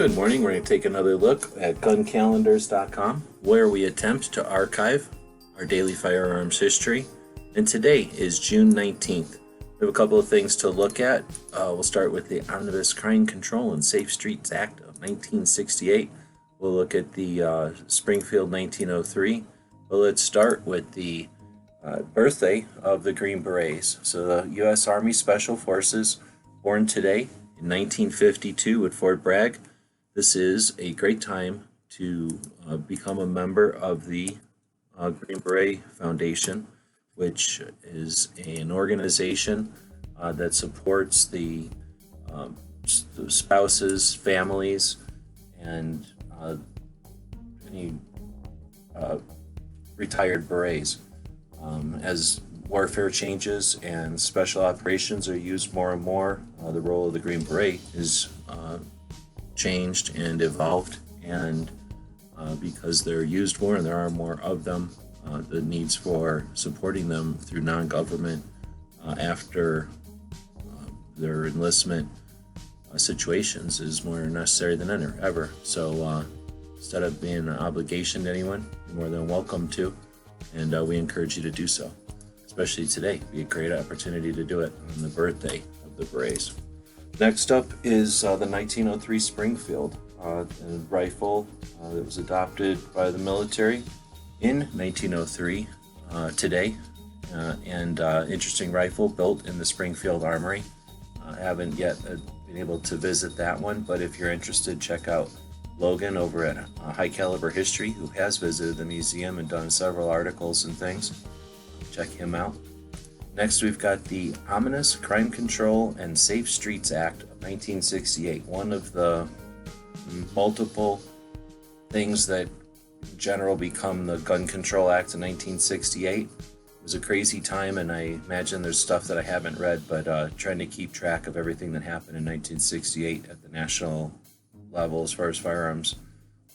Good morning. We're going to take another look at guncalendars.com, where we attempt to archive our daily firearms history. And today is June 19th. We have a couple of things to look at. We'll start with the Omnibus Crime Control and Safe Streets Act of 1968. We'll look at the Springfield 1903. But let's start with the birthday of the Green Berets. So the U.S. Army Special Forces, born today in 1952 at Fort Bragg. This is a great time to become a member of the Green Beret Foundation, which is an organization that supports the spouses, families, and any retired berets. As warfare changes and special operations are used more and more, the role of the Green Beret is changed and evolved, and because they're used more and there are more of them, the needs for supporting them through non-government after their enlistment situations is more necessary than ever. So instead of being an obligation to anyone, you're more than welcome to, and we encourage you to do so. Especially today, it'd be a great opportunity to do it on the birthday of the Berets. Next up is the 1903 Springfield, a rifle that was adopted by the military in 1903 today, and interesting rifle built in the Springfield Armory. I haven't yet been able to visit that one, but if you're interested, check out Logan over at High Caliber History, who has visited the museum and done several articles and things. Check him out. Next, we've got the Omnibus Crime Control and Safe Streets Act of 1968, one of the multiple things that in general become the Gun Control Act of 1968. It was a crazy time, and I imagine there's stuff that I haven't read, but trying to keep track of everything that happened in 1968 at the national level as far as firearms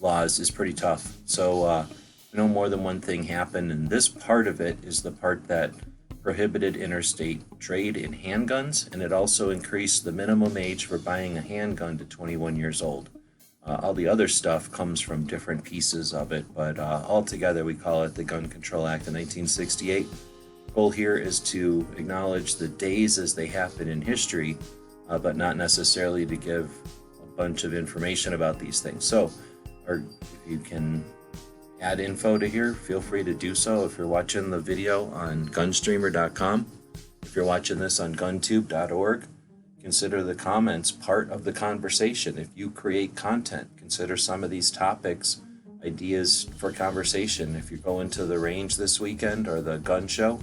laws is pretty tough. So I know more than one thing happened, and this part of it is the part that prohibited interstate trade in handguns, and it also increased the minimum age for buying a handgun to 21 years old. All the other stuff comes from different pieces of it, but altogether we call it the Gun Control Act of 1968. The goal here is to acknowledge the days as they happen in history, but not necessarily to give a bunch of information about these things. So, or if you can add info to here, feel free to do so. If you're watching the video on gunstreamer.com, if you're watching this on guntube.org, consider the comments part of the conversation. If you create content, consider some of these topics ideas for conversation. If you're going to the range this weekend or the gun show,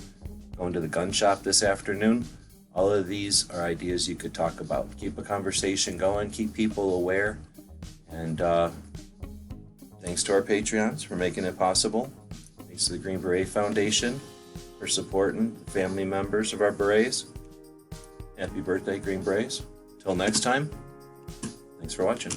going to the gun shop this afternoon, all of these are ideas you could talk about. Keep a conversation going, keep people aware, and thanks to our Patreons for making it possible. Thanks to the Green Beret Foundation for supporting family members of our Berets. Happy birthday, Green Berets. Till next time, thanks for watching.